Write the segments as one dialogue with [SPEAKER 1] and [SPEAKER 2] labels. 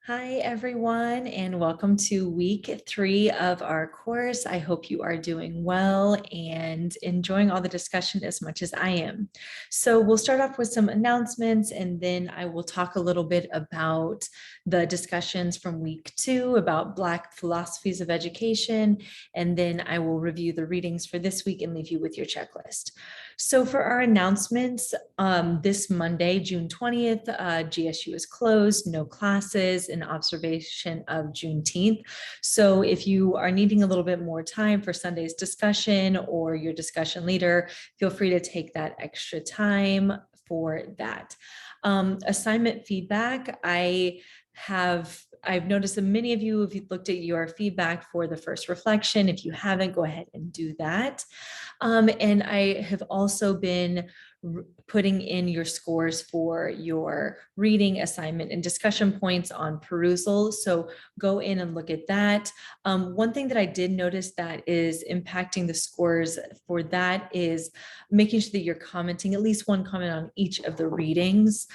[SPEAKER 1] Hi, everyone, and welcome to week 3 of our course. I hope you are doing well and enjoying all the discussion as much as I am. So we'll start off with some announcements, and then I will talk a little bit about the discussions from week 2 about Black philosophies of education, and then I will review the readings for this week and leave you with your checklist. So for our announcements, this Monday, June 20th, GSU is closed, no classes in observation of Juneteenth. So if you are needing a little bit more time for Sunday's discussion or your discussion leader, feel free to take that extra time for that. Assignment feedback, I've noticed that many of you have looked at your feedback for the first reflection. If you haven't, go ahead and do that. And I have also been putting in your scores for your reading assignment and discussion points on perusal. So go in and look at that. One thing that I did notice that is impacting the scores for that is making sure that you're commenting at least one comment on each of the readings.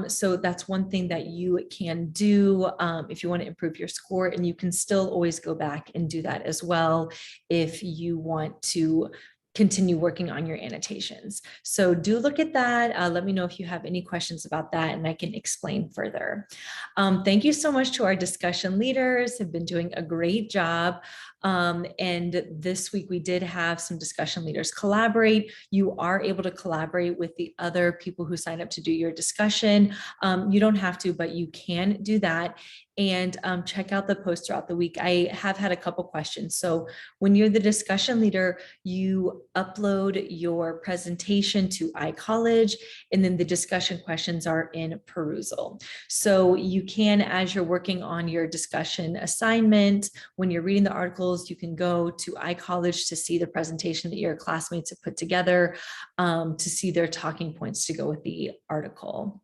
[SPEAKER 1] So that's one thing that you can do if you want to improve your score, and you can still always go back and do that as well if you want to continue working on your annotations. So do look at that. Let me know if you have any questions about that and I can explain further. Thank you so much to our discussion leaders, have been doing a great job. And this week we did have some discussion leaders collaborate. You are able to collaborate with the other people who signed up to do your discussion. You don't have to, but you can do that. And check out the post throughout the week. I have had a couple questions. So when you're the discussion leader, you upload your presentation to iCollege, and then the discussion questions are in Perusal. So you can, as you're working on your discussion assignment, when you're reading the articles, you can go to iCollege to see the presentation that your classmates have put together, to see their talking points to go with the article.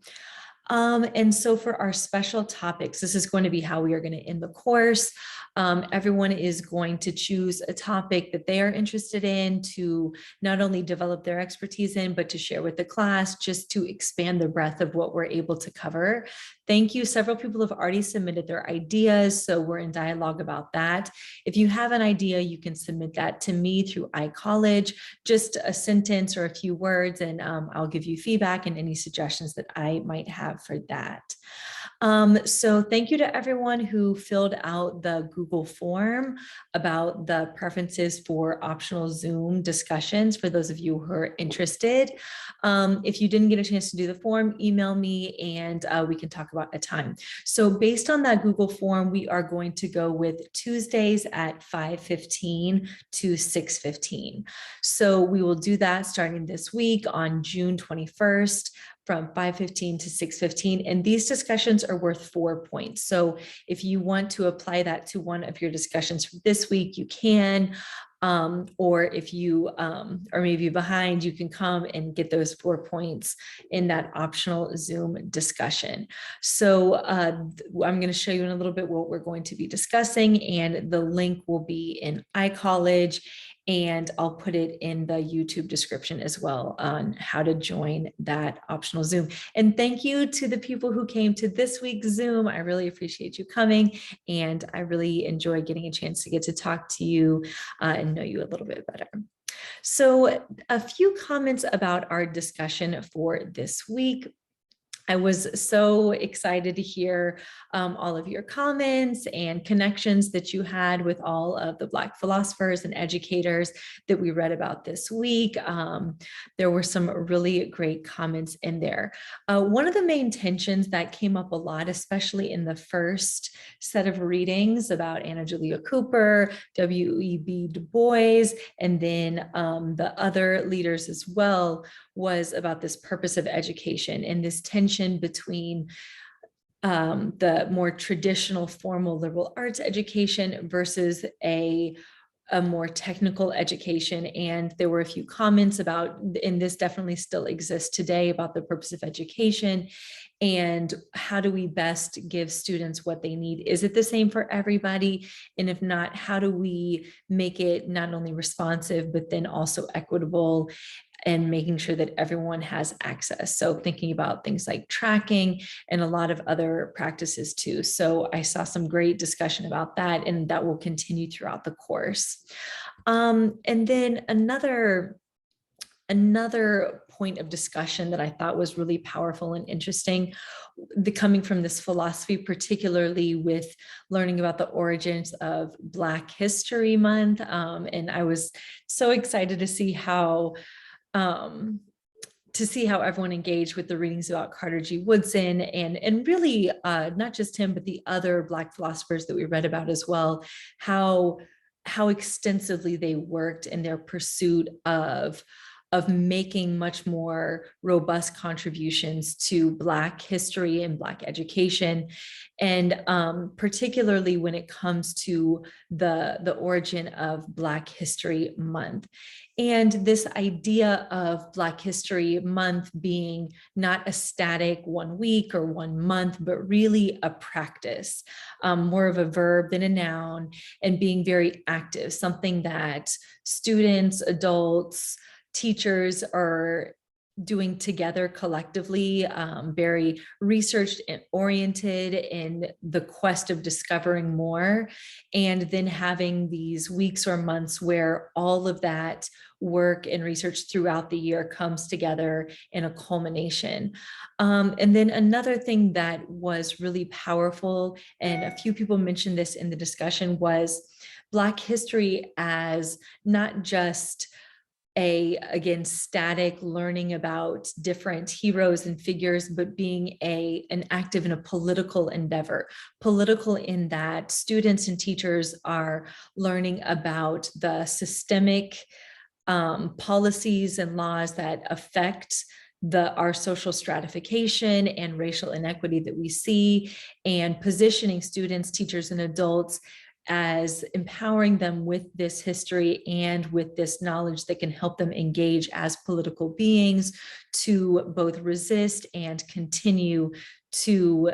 [SPEAKER 1] And so for our special topics, this is going to be how we are going to end the course. Everyone is going to choose a topic that they are interested in to not only develop their expertise in, but to share with the class, just to expand the breadth of what we're able to cover. Thank you. Several people have already submitted their ideas, so we're in dialogue about that. If you have an idea, you can submit that to me through iCollege, just a sentence or a few words, and I'll give you feedback and any suggestions that I might have for that. So thank you to everyone who filled out the Google form about the preferences for optional Zoom discussions for those of you who are interested. If you didn't get a chance to do the form, email me and we can talk about a time. So based on that Google form, we are going to go with Tuesdays at 5:15 to 6:15. So we will do that starting this week on June 21st. From 5:15 to 6:15. And these discussions are worth 4 points. So if you want to apply that to one of your discussions from this week, you can. Or if you are maybe behind, you can come and get those 4 points in that optional Zoom discussion. So I'm going to show you in a little bit what we're going to be discussing, and the link will be in iCollege, and I'll put it in the YouTube description as well on how to join that optional Zoom. And thank you to the people who came to this week's Zoom. I really appreciate you coming, and I really enjoy getting a chance to get to talk to you and know you a little bit better. So a few comments about our discussion for this week. I was so excited to hear all of your comments and connections that you had with all of the Black philosophers and educators that we read about this week. There were some really great comments in there. One of the main tensions that came up a lot, especially in the first set of readings about Anna Julia Cooper, W.E.B. Du Bois, and then the other leaders as well, was about this purpose of education and this tension between the more traditional formal liberal arts education versus a more technical education. And there were a few comments about, and this definitely still exists today, about the purpose of education. And how do we best give students what they need? Is it the same for everybody? And if not, how do we make it not only responsive, but then also equitable and making sure that everyone has access? So thinking about things like tracking and a lot of other practices too. So I saw some great discussion about that, and that will continue throughout the course. And then another point of discussion that I thought was really powerful and interesting, coming from this philosophy, particularly with learning about the origins of Black History Month. And I was so excited to see how everyone engaged with the readings about Carter G. Woodson, and really not just him, but the other Black philosophers that we read about as well, how extensively they worked in their pursuit of making much more robust contributions to Black history and Black education. And particularly when it comes to the origin of Black History Month. And this idea of Black History Month being not a static 1 week or 1 month, but really a practice, more of a verb than a noun, and being very active, something that students, adults, teachers are doing together collectively, very research oriented in the quest of discovering more, and then having these weeks or months where all of that work and research throughout the year comes together in a culmination. And then another thing that was really powerful, and a few people mentioned this in the discussion, was Black history as not just again, static learning about different heroes and figures, but being an active in a political endeavor. Political in that students and teachers are learning about the systemic policies and laws that affect our social stratification and racial inequity that we see, and positioning students, teachers, and adults as empowering them with this history and with this knowledge that can help them engage as political beings to both resist and continue to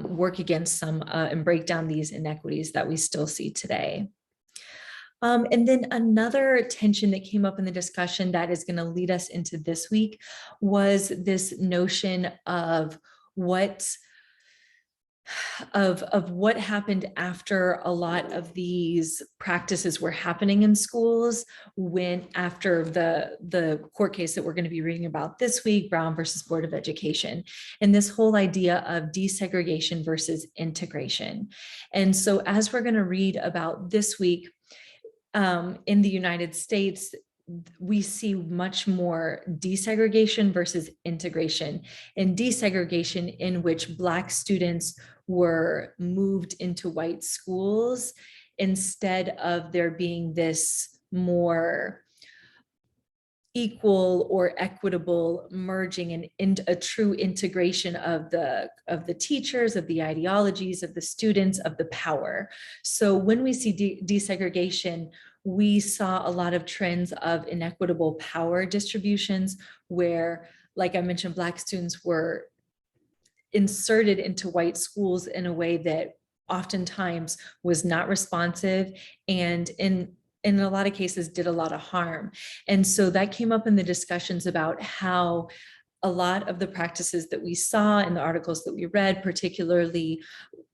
[SPEAKER 1] work against some and break down these inequities that we still see today. And then another tension that came up in the discussion that is going to lead us into this week was this notion of what happened after a lot of these practices were happening in schools, when after the court case that we're going to be reading about this week, Brown versus Board of Education, and this whole idea of desegregation versus integration. And so as we're going to read about this week, in the United States, we see much more desegregation versus integration. And desegregation, in which Black students were moved into white schools instead of there being this more equal or equitable merging and a true integration of the teachers, of the ideologies, of the students, of the power. So when we see desegregation, we saw a lot of trends of inequitable power distributions where, like I mentioned, Black students were inserted into white schools in a way that oftentimes was not responsive, and in a lot of cases did a lot of harm. And so that came up in the discussions about how a lot of the practices that we saw in the articles that we read, particularly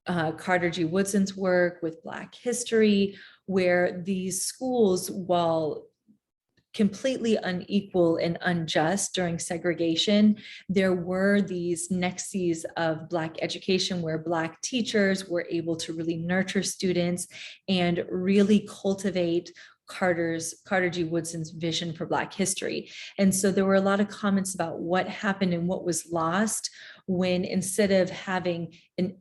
[SPEAKER 1] Carter G. Woodson's work with Black history, where these schools, while completely unequal and unjust during segregation, there were these nexus of Black education where Black teachers were able to really nurture students and really cultivate Carter G. Woodson's vision for Black history. And so there were a lot of comments about what happened and what was lost when, instead of having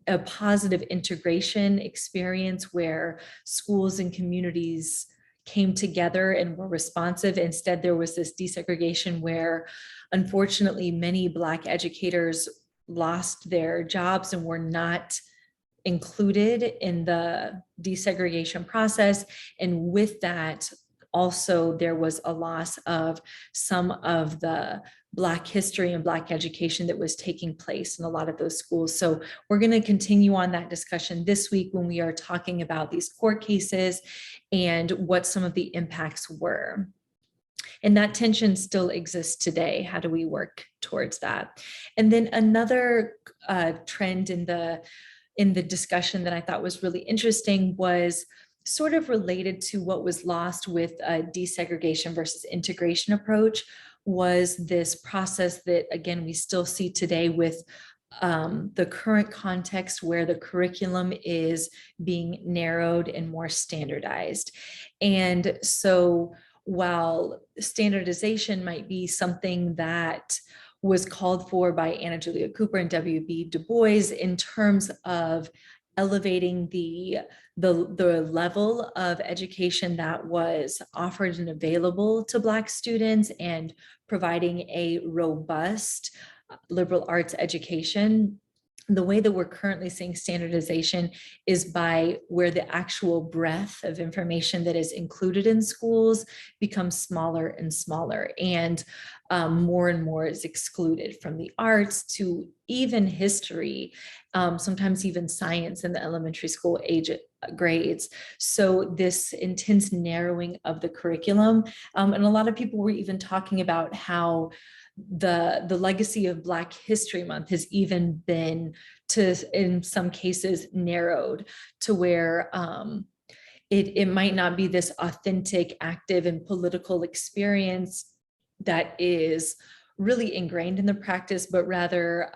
[SPEAKER 1] a positive integration experience where schools and communities came together and were responsive, instead there was this desegregation where, unfortunately, many Black educators lost their jobs and were not included in the desegregation process. And with that, also there was a loss of some of the Black history and Black education that was taking place in a lot of those schools. So we're going to continue on that discussion this week when we are talking about these court cases and what some of the impacts were. And that tension still exists today. How do we work towards that? And then another trend in the discussion that I thought was really interesting was sort of related to what was lost with a desegregation versus integration approach, was this process that, again, we still see today with the current context where the curriculum is being narrowed and more standardized. And so while standardization might be something that was called for by Anna Julia Cooper and W.B. Du Bois in terms of elevating the level of education that was offered and available to Black students and providing a robust liberal arts education, the way that we're currently seeing standardization is by where the actual breadth of information that is included in schools becomes smaller and smaller, and more and more is excluded, from the arts to even history, sometimes even science in the elementary school age grades. So this intense narrowing of the curriculum, and a lot of people were even talking about how the legacy of Black History Month has even been, to in some cases, narrowed to where it might not be this authentic, active, and political experience that is really ingrained in the practice, but rather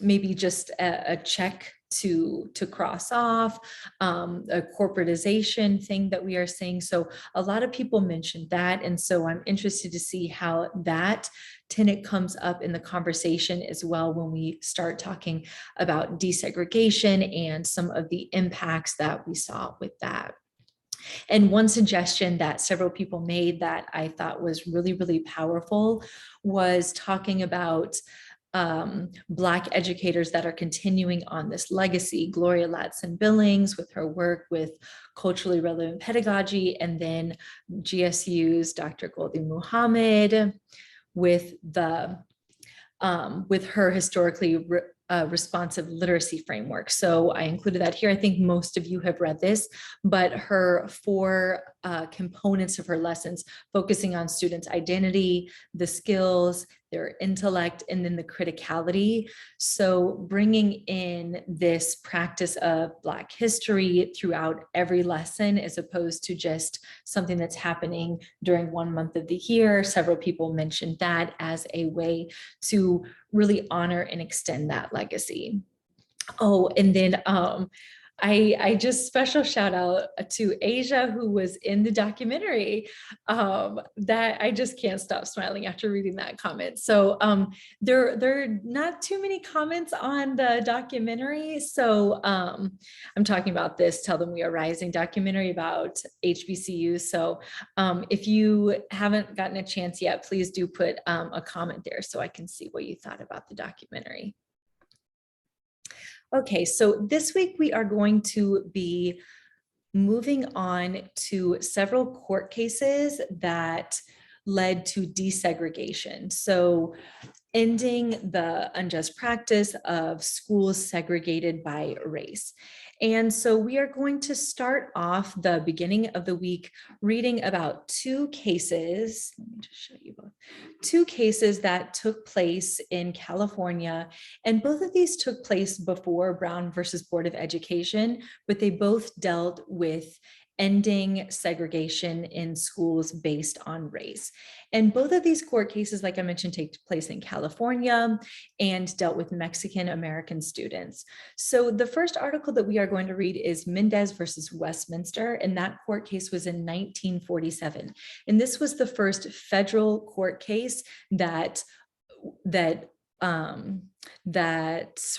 [SPEAKER 1] maybe just a check to cross off, a corporatization thing that we are seeing. So a lot of people mentioned that. And so I'm interested to see how that tenet comes up in the conversation as well when we start talking about desegregation and some of the impacts that we saw with that. And one suggestion that several people made that I thought was really, really powerful was talking about Black educators that are continuing on this legacy. Gloria Ladson-Billings with her work with culturally relevant pedagogy, and then GSU's Dr. Goldie Muhammad with her historically responsive literacy framework. So I included that here. I think most of you have read this, but her 4 components of her lessons, focusing on students' identity, the skills, their intellect, and then the criticality. So bringing in this practice of Black history throughout every lesson, as opposed to just something that's happening during one month of the year. Several people mentioned that as a way to really honor and extend that legacy. Oh, and then I just special shout out to Asia, who was in the documentary, that I just can't stop smiling after reading that comment. So there are not too many comments on the documentary. So I'm talking about this Tell Them We Are Rising documentary about HBCUs. So if you haven't gotten a chance yet, please do put a comment there so I can see what you thought about the documentary. Okay, so this week we are going to be moving on to several court cases that led to desegregation. So ending the unjust practice of schools segregated by race. And so we are going to start off the beginning of the week reading about 2 cases. Let me just show you both. 2 cases that took place in California, and both of these took place before Brown versus Board of Education, but they both dealt with ending segregation in schools based on race. And both of these court cases, like I mentioned, take place in California and dealt with Mexican American students. So the first article that we are going to read is Mendez versus Westminster, and that court case was in 1947. And this was the first federal court case that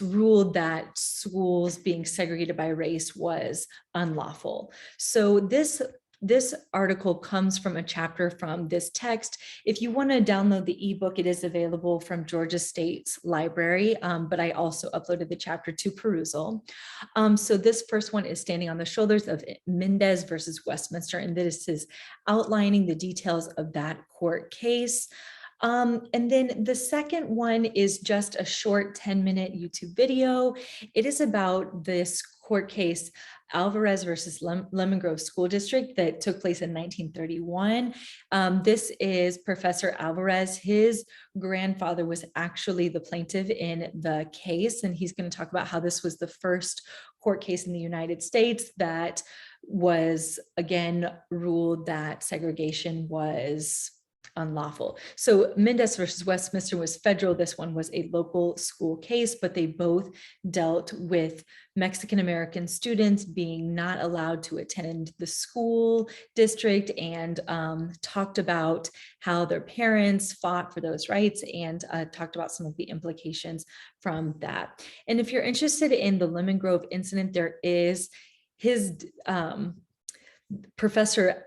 [SPEAKER 1] ruled that schools being segregated by race was unlawful. So this article comes from a chapter from this text. If you want to download the ebook, it is available from Georgia State's library, but I also uploaded the chapter to perusal. So this first one is Standing on the Shoulders of Mendez versus Westminster, and this is outlining the details of that court case. And then the second one is just a short 10-minute YouTube video. It is about this court case, Alvarez versus Lemon Grove School District, that took place in 1931. This is Professor Alvarez. His grandfather was actually the plaintiff in the case, and he's going to talk about how this was the first court case in the United States that was, again, ruled that segregation was unlawful. So Mendez versus Westminster was federal. This one was a local school case, but they both dealt with Mexican-American students being not allowed to attend the school district, and talked about how their parents fought for those rights, and talked about some of the implications from that. And if you're interested in the Lemon Grove incident, there is his Professor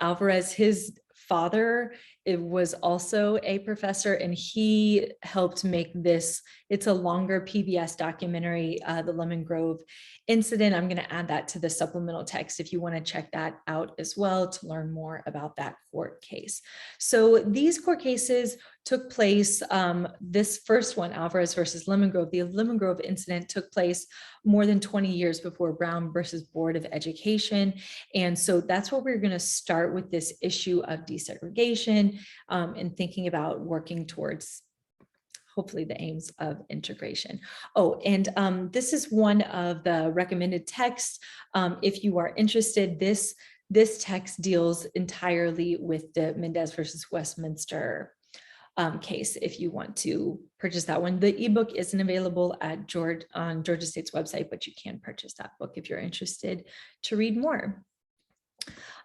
[SPEAKER 1] Alvarez, his father, it was also a professor, and he helped make this. It's a longer PBS documentary, the Lemon Grove incident. I'm going to add that to the supplemental text if you want to check that out as well to learn more about that court case. So these court cases took place, this first one, Alvarez versus Lemon Grove, the Lemon Grove incident took place more than 20 years before Brown versus Board of Education. And so that's where we're going to start with this issue of desegregation, and thinking about working towards hopefully the aims of integration. Oh, and this is one of the recommended texts. If you are interested, this text deals entirely with the Mendez versus Westminster case. If you want to purchase that one, the ebook isn't available at on Georgia State's website, but you can purchase that book if you're interested to read more.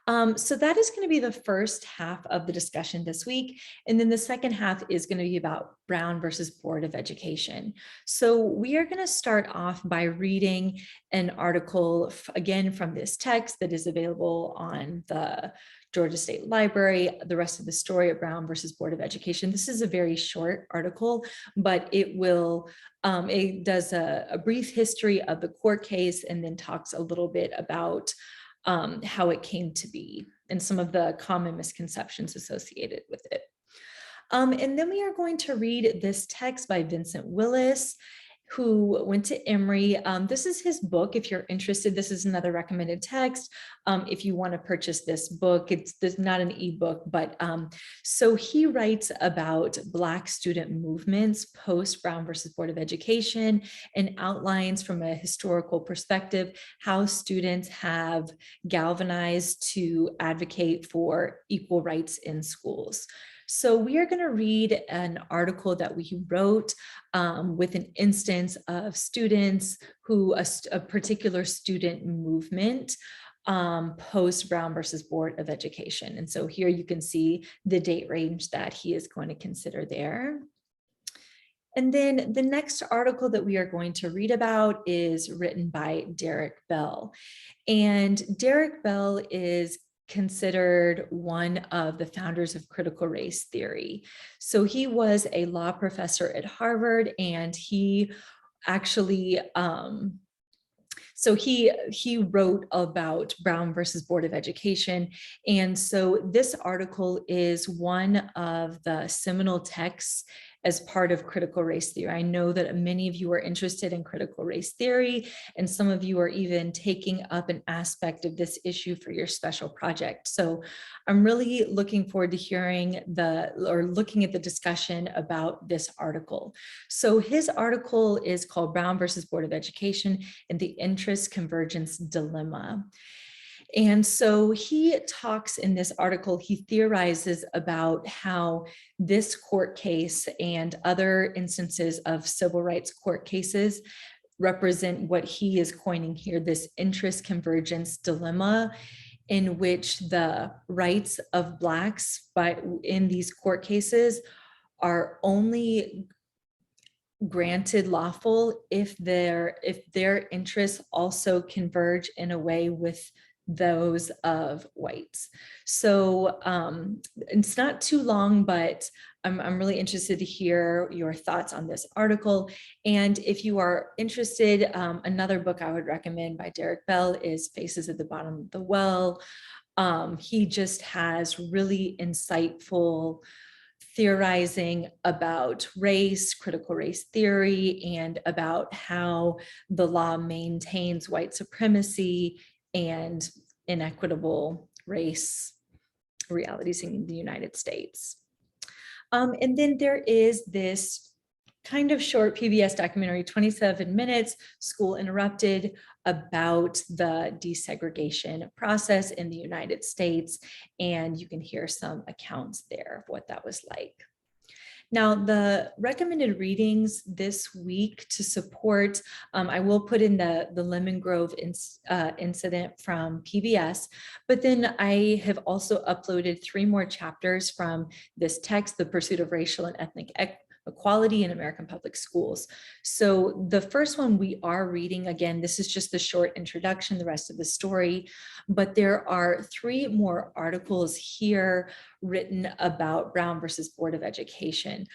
[SPEAKER 1] So that is going to be the first half of the discussion this week. And then the second half is going to be about Brown versus Board of Education. So we are going to start off by reading an article, again, from this text that is available on the Georgia State Library, the rest of the story of Brown versus Board of Education. This is a very short article, but it will, it does a brief history of the court case and then talks a little bit about how it came to be and some of the common misconceptions associated with it. And then we are going to read this text by Vincent Willis, who went to Emory. This is his book. If you're interested, this is another recommended text. If you want to purchase this book, it's not an ebook, but so he writes about Black student movements post Brown versus Board of Education, and outlines from a historical perspective how students have galvanized to advocate for equal rights in schools. So we are going to read an article that we wrote with an instance of students who a particular student movement post Brown versus Board of Education. And so here you can see the date range that he is going to consider there. And then the next article that we are going to read about is written by Derek Bell. And Derek Bell is considered one of the founders of critical race theory. So he was a law professor at Harvard, and he actually, so he wrote about Brown versus Board of Education. And so this article is one of the seminal texts as part of critical race theory. I know that many of you are interested in critical race theory, and some of you are even taking up an aspect of this issue for your special project. So I'm really looking forward to hearing looking at the discussion about this article. So his article is called Brown versus Board of Education and the Interest Convergence Dilemma. And so he talks in this article, he theorizes about how this court case and other instances of civil rights court cases represent what he is coining here, this interest convergence dilemma, in which the rights of Blacks in these court cases are only granted lawful if their interests also converge in a way with those of whites. So it's not too long, but I'm really interested to hear your thoughts on this article. And if you are interested, another book I would recommend by Derek Bell is Faces at the Bottom of the Well. He just has really insightful theorizing about race, critical race theory, and about how the law maintains white supremacy and inequitable race realities in the United States. And then there is this kind of short PBS documentary, 27 minutes, School Interrupted, about the desegregation process in the United States. And you can hear some accounts there of what that was like. Now, the recommended readings this week to support, I will put in the Lemon Grove incident from PBS, but then I have also uploaded 3 more chapters from this text, The Pursuit of Racial and Ethnic Equality in American Public Schools. So the first one we are reading, again, this is just the short introduction, the rest of the story, but there are 3 more articles here written about Brown versus Board of Education.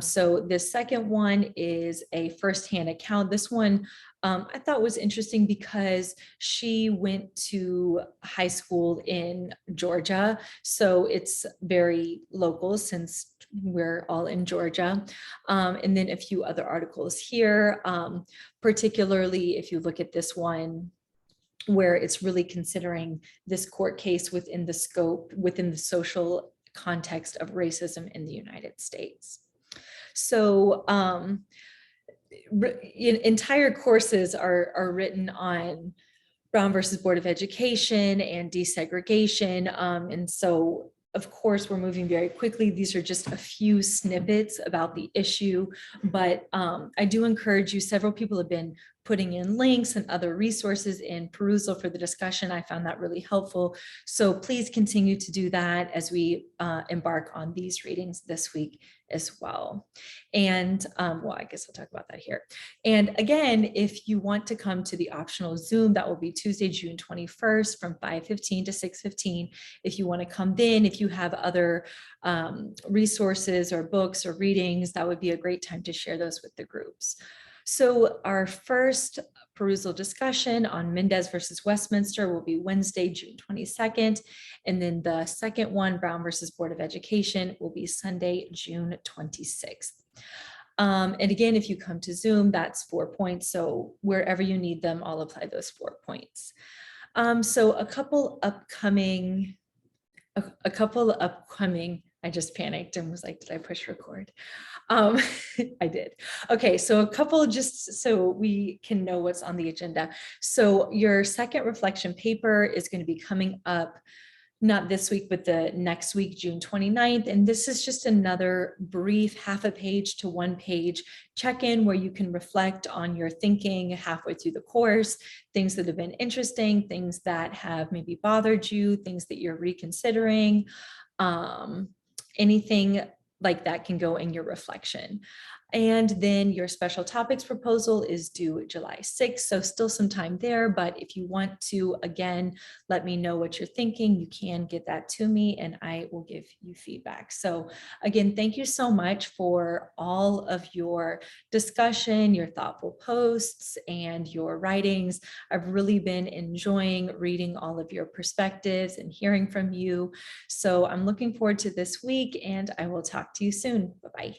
[SPEAKER 1] So the second one is a firsthand account. This one I thought was interesting because she went to high school in Georgia. So it's very local since we're all in Georgia. And then a few other articles here, particularly if you look at this one, where it's really considering this court case within the scope, within the social context of racism in the United States. So entire courses are written on Brown versus Board of Education and desegregation. And so, of course, we're moving very quickly. These are just a few snippets about the issue, but I do encourage you, several people have been putting in links and other resources in perusal for the discussion. I found that really helpful. So please continue to do that as we embark on these readings this week as well. And well, I guess I'll talk about that here. And again, if you want to come to the optional Zoom, that will be Tuesday, June 21st from 5:15 to 6:15. If you want to come then, if you have other resources or books or readings, that would be a great time to share those with the groups. So our first perusal discussion on Mendez versus Westminster will be Wednesday, June 22nd. And then the second one, Brown versus Board of Education, will be Sunday, June 26th. And again, if you come to Zoom, that's 4 points. So wherever you need them, I'll apply those 4 points. So a couple upcoming, I just panicked and was like, did I push record? I did. Okay, so a couple just so we can know what's on the agenda. So your second reflection paper is going to be coming up not this week, but the next week, June 29th. And this is just another brief half a page to 1 page check-in where you can reflect on your thinking halfway through the course, things that have been interesting, things that have maybe bothered you, things that you're reconsidering. Anything like that can go in your reflection. And then your special topics proposal is due July 6th. So still some time there, but if you want to, again, let me know what you're thinking, you can get that to me and I will give you feedback. So again, thank you so much for all of your discussion, your thoughtful posts and your writings. I've really been enjoying reading all of your perspectives and hearing from you. So I'm looking forward to this week and I will talk to you soon. Bye-bye.